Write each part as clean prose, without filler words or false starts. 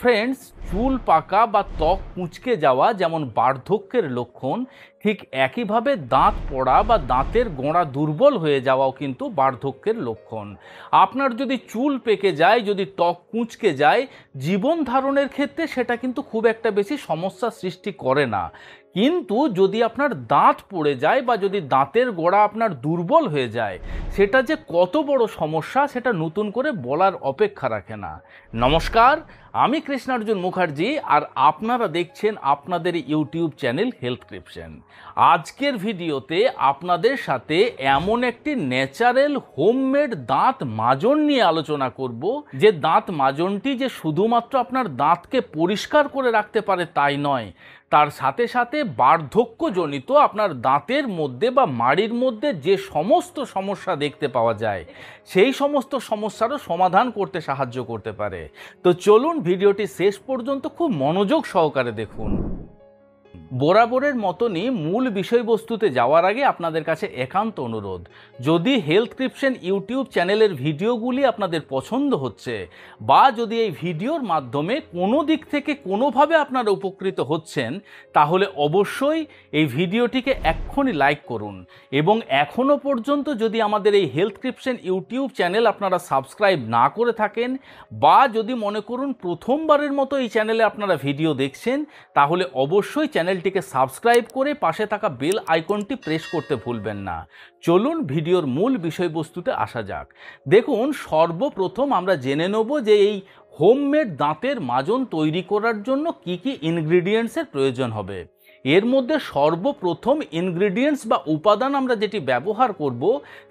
Friends, চুল পাকা বা ত্বক কুঁচকে যাওয়া যেমন বার্ধক্যের লক্ষণ, ঠিক একইভাবে দাঁত পড়া বা দাঁতের গোড়া দুর্বল হয়ে যাওয়াও কিন্তু বার্ধক্যের লক্ষণ। আপনার যদি চুল পেকে যায়, যদি ত্বক কুঁচকে যায়, জীবন ধারণের ক্ষেত্রে সেটা কিন্তু খুব একটা বেশি সমস্যা সৃষ্টি করে না। কিন্তু যদি আপনার দাঁত পড়ে যায় বা যদি দাঁতের গোড়া আপনার দুর্বল হয়ে যায়, সেটা যে কত বড় সমস্যা সেটা নতুন করে বলার অপেক্ষা রাখে না। নমস্কার, আমি কৃষ্ণার্জুন মুখার্জি, আর আপনারা দেখছেন আপনাদের ইউটিউব চ্যানেল হেলথক্রিপশন। আজকের ভিডিওতে আপনাদের সাথে এমন একটি ন্যাচারাল হোমমেড দাঁত মাজন নিয়ে আলোচনা করব, যে দাঁত মাজনটি যে শুধুমাত্র আপনার দাঁতকে পরিষ্কার করে রাখতে পারে তাই নয়, তার সাথে সাথে বার্ধক্যজনিত আপনার দাঁতের মধ্যে বা মাড়ির মধ্যে যে সমস্ত সমস্যা দেখতে পাওয়া যায়, সেই সমস্ত সমস্যারও সমাধান করতে সাহায্য করতে পারে। তো চলুন ভিডিওটি শেষ পর্যন্ত খুব মনোযোগ সহকারে দেখুন। বরাবরের মতনই মূল বিষয়বস্তুতে যাওয়ার আগে আপনাদের কাছে একান্ত অনুরোধ, যদি হেলথক্রিপশন ইউটিউব চ্যানেলের ভিডিওগুলি আপনাদের পছন্দ হচ্ছে, বা যদি এই ভিডিওর মাধ্যমে কোনো দিক থেকে কোনোভাবে আপনারা উপকৃত হচ্ছেন, তাহলে অবশ্যই এই ভিডিওটিকে এক্ষুনি লাইক করুন। এবং এখনও পর্যন্ত যদি আমাদের এই হেলথক্রিপশন ইউটিউব চ্যানেল আপনারা সাবস্ক্রাইব না করে থাকেন, বা যদি মনে করুন প্রথমবারের মতো এই চ্যানেলে আপনারা ভিডিও দেখছেন, তাহলে অবশ্যই চ্যানেলটিকে সাবস্ক্রাইব করে পাশে থাকা বেল আইকনটি প্রেস করতে ভুলবেন না। চলুন ভিডিওর মূল বিষয়বস্তুতে আসা যাক। দেখুন, সর্বপ্রথম আমরা জেনে নেব যে এই হোমমেড দাঁতের মাজন তৈরি করার জন্য কি কি ইনগ্রিডিয়েন্টসের প্রয়োজন হবে। এর মধ্যে সর্বপ্রথম ইনগ্রিডিয়েন্টস বা উপাদান আমরা যেটি ব্যবহার করব,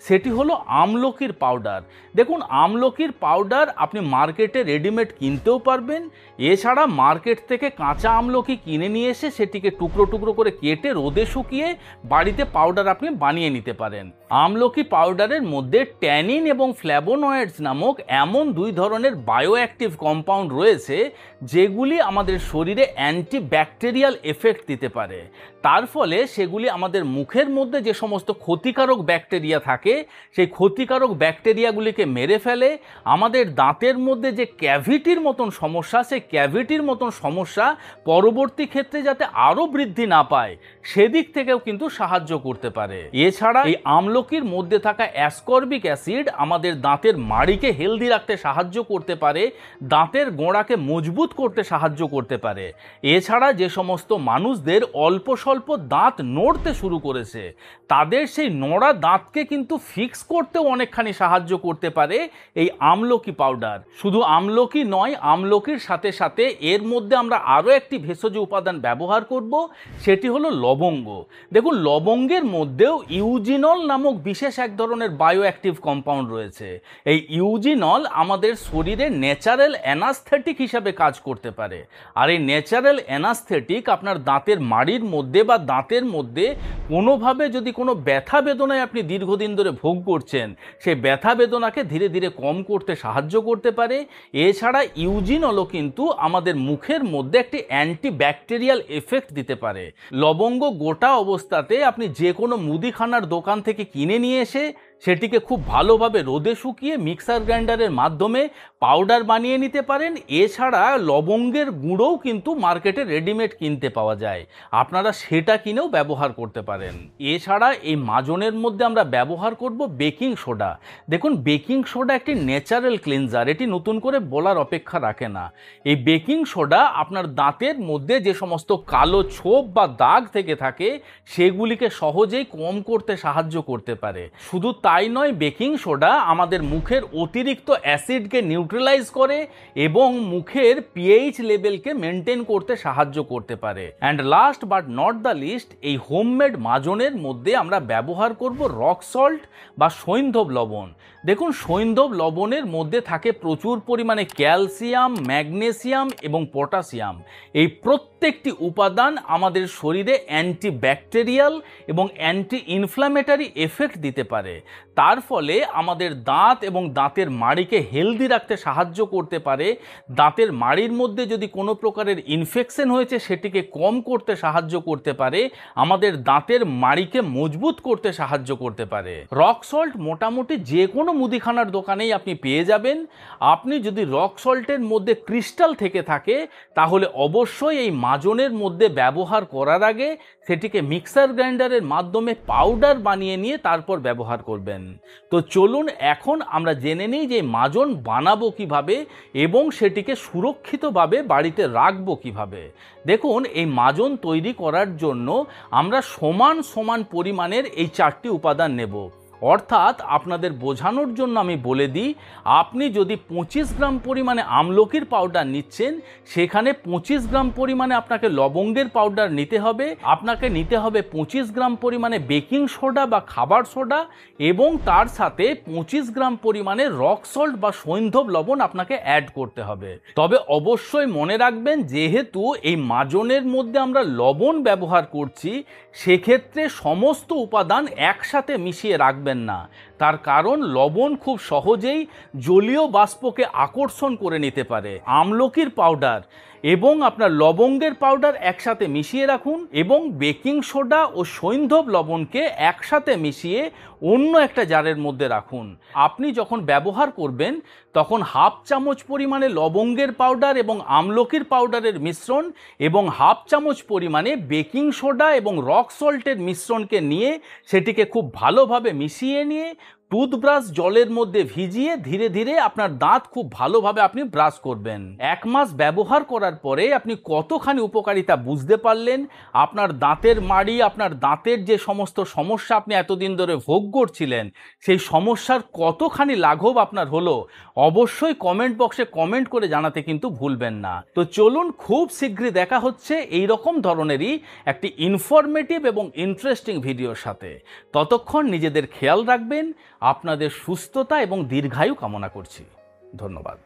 সেটি হলো আমলকির পাউডার। দেখুন, আমলকির পাউডার আপনি মার্কেটে রেডিমেড কিনতেও পারবেন, এছাড়া মার্কেট থেকে কাঁচা আমলকি কিনে নিয়ে এসে সেটিকে টুকরো টুকরো করে কেটে রোদে শুকিয়ে বাড়িতে পাউডার আপনি বানিয়ে নিতে পারেন। আমলকি পাউডারের মধ্যে ট্যানিন এবং ফ্ল্যাভোনয়েডস নামক এমন দুই ধরনের বায়োঅ্যাক্টিভ কম্পাউন্ড রয়েছে, যেগুলি আমাদের শরীরে অ্যান্টিব্যাকটেরিয়াল এফেক্ট দিতে পারে। তার ফলে সেগুলি আমাদের মুখের মধ্যে যে সমস্ত ক্ষতিকারক ব্যাকটেরিয়া থাকে, সেই ক্ষতিকারক ব্যাকটেরিয়াগুলিকে মেরে ফেলে। আমাদের দাঁতের মধ্যে যে ক্যাভিটির মতন সমস্যা, সেই ক্যাভিটির মতন সমস্যা পরবর্তী ক্ষেত্রে যাতে আরও বৃদ্ধি না পায়, সেদিক থেকেও কিন্তু সাহায্য করতে পারে। এছাড়া এই আমলকির মধ্যে থাকা অ্যাসকর্বিক অ্যাসিড আমাদের দাঁতের মাড়িকে হেলদি রাখতে সাহায্য করতে পারে, দাঁতের গোড়াকে মজবুত করতে সাহায্য করতে পারে। এছাড়া যে সমস্ত মানুষদের অল্প স্বল্প দাঁত নড়তে শুরু করেছে, তাদের সেই নড়া দাঁতকে কিন্তু ফিক্স করতেও অনেকখানি সাহায্য করতে পারে এই আমলকি পাউডার। শুধু আমলকি নয়, আমলকির সাথে সাথে এর মধ্যে আমরা আরও একটি ভেষজ উপাদান ব্যবহার করব, সেটি হলো লবঙ্গ। দেখুন, লবঙ্গের মধ্যেও ইউজিনল নামক বিশেষ এক ধরনের বায়োঅ্যাক্টিভ কম্পাউন্ড রয়েছে। এই ইউজিনল আমাদের শরীরে ন্যাচারাল অ্যানাস্থেটিক হিসাবে কাজ করতে পারে। আর এই ন্যাচারাল অ্যানাস্থেটিক আপনার দাঁতের মাড়ির মধ্যে বা দাঁতের মধ্যে কোনোভাবে যদি কোনো ব্যথা বেদনায় আপনি দীর্ঘদিন ধরে ভোগ করছেন, সেই ব্যথা বেদনাকে ধীরে ধীরে কম করতে সাহায্য করতে পারে। এছাড়া ইউজিনলও কিন্তু আমাদের মুখের মধ্যে একটি অ্যান্টিব্যাকটেরিয়াল এফেক্ট দিতে পারে। লবঙ্গ গোটা অবস্থাতে আপনি যে কোনো মুদিখানার দোকান থেকে কিনে নিয়ে এসে সেটিকে খুব ভালোভাবে রোদে শুকিয়ে মিক্সার গ্রাইন্ডারের মাধ্যমে পাউডার বানিয়ে নিতে পারেন। এছাড়া লবঙ্গের গুঁড়োও কিন্তু মার্কেটে রেডিমেড কিনতে পাওয়া যায়, আপনারা সেটা কিনেও ব্যবহার করতে পারেন। এছাড়া এই মাজনের মধ্যে আমরা ব্যবহার করব বেকিং সোডা। দেখুন, বেকিং সোডা একটি ন্যাচারাল ক্লিনজার, এটি নতুন করে বলার অপেক্ষা রাখে না। এই বেকিং সোডা আপনার দাঁতের মধ্যে যে সমস্ত কালো ছোপ বা দাগ থেকে থাকে, সেগুলিকে সহজেই কম করতে সাহায্য করতে পারে। শুধু তাই নয়, বেকিং সোডা আমাদের মুখের অতিরিক্ত অ্যাসিডকে নিউট্রালাইজ করে এবং মুখের পিএইচ লেভেলকে মেনটেন করতে সাহায্য করতে পারে। And last but not the least, এই হোমমেড মাজনের মধ্যে আমরা ব্যবহার করব রক সল্ট বা সৈন্ধব লবণ। দেখুন, সৈন্ধব লবণের মধ্যে থাকে প্রচুর পরিমাণে ক্যালসিয়াম, ম্যাগনেসিয়াম এবং পটাশিয়াম। এই প্রত্যেকটি উপাদান আমাদের শরীরে অ্যান্টিব্যাকটেরিয়াল এবং অ্যান্টি ইনফ্ল্যামেটারি এফেক্ট দিতে পারে। তার ফলে আমাদের দাঁত এবং দাঁতের মাড়িকে হেলদি রাখতে সাহায্য করতে পারে, দাঁতের মাড়ির মধ্যে যদি কোনো প্রকারের ইনফেকশন হয়েছে সেটিকে কম করতে সাহায্য করতে পারে, আমাদের দাঁতের মাড়িকে মজবুত করতে সাহায্য করতে পারে। রক সল্ট মোটামুটি যে কোনো মুদিখানার দোকানেই আপনি পেয়ে যাবেন। আপনি যদি রক সল্টের মধ্যে ক্রিস্টাল থেকে থাকে তাহলে অবশ্যই এই মাজনের মধ্যে ব্যবহার করার আগে সেটিকে মিক্সার গ্রাইন্ডারের মাধ্যমে পাউডার বানিয়ে নিয়ে তারপর ব্যবহার করবেন। তো চলুন এখন আমরা জেনে নিই যে মাজন বানাবো কিভাবে এবং সেটিকে সুরক্ষিতভাবে বাড়িতে রাখবো কিভাবে। দেখুন, এই মাজন তৈরি করার জন্য আমরা সমান সমান পরিমাণের এই 4টি উপাদান নেব। অর্থাৎ আপনাদের বোঝানোর জন্য আমি বলে দিই, আপনি যদি 25 গ্রাম পরিমাণে আমলকির পাউডার নিচ্ছেন, সেখানে 25 গ্রাম পরিমাণে আপনাকে লবঙ্গের পাউডার নিতে হবে, আপনাকে নিতে হবে 25 গ্রাম পরিমাণে বেকিং সোডা বা খাবার সোডা, এবং তার সাথে 25 গ্রাম পরিমাণে রক সল্ট বা সৈন্ধব লবণ আপনাকে অ্যাড করতে হবে। তবে অবশ্যই মনে রাখবেন, যেহেতু এই মাজনের মধ্যে আমরা লবণ ব্যবহার করছি, সেক্ষেত্রে সমস্ত উপাদান একসাথে মিশিয়ে রাখবেন না। তার কারণ লবণ খুব সহজেই জলীয় বাষ্পকে আকর্ষণ করে নিতে পারে। আমলকির পাউডার এবং আপনার লবঙ্গের পাউডার একসাথে মিশিয়ে রাখুন এবং বেকিং সোডা ও সৈন্ধব লবণকে একসাথে মিশিয়ে অন্য একটা জারের মধ্যে রাখুন। আপনি যখন ব্যবহার করবেন তখন হাফ চামচ পরিমাণে লবঙ্গের পাউডার এবং আমলকির পাউডারের মিশ্রণ এবং হাফ চামচ পরিমাণে বেকিং সোডা এবং রক সল্টের মিশ্রণকে নিয়ে সেটিকে খুব ভালোভাবে মিশিয়ে নিয়ে টুথব্রাশ জলের মধ্যে ভিজিয়ে ধীরে ধীরে আপনার দাঁত খুব ভালোভাবে আপনি ব্রাশ করবেন। 1 মাস ব্যবহার করার পরে আপনি কতখানি উপকারিতা বুঝতে পারলেন, আপনার দাঁতের মাড়ি, আপনার দাঁতের যে সমস্ত সমস্যা আপনি এতদিন ধরে ভোগ করছিলেন, সেই সমস্যার কতখানি লাঘব আপনার হলো, অবশ্যই কমেন্ট বক্সে কমেন্ট করে জানাতে কিন্তু ভুলবেন না। তো চলুন, খুব শীঘ্রই দেখা হচ্ছে এই রকম ধরনেরই একটি ইনফরমেটিভ এবং ইন্টারেস্টিং ভিডিওর সাথে। ততক্ষণ নিজেদের খেয়াল রাখবেন। আপনাদের সুস্থতা এবং দীর্ঘায়ু কামনা করছি। ধন্যবাদ।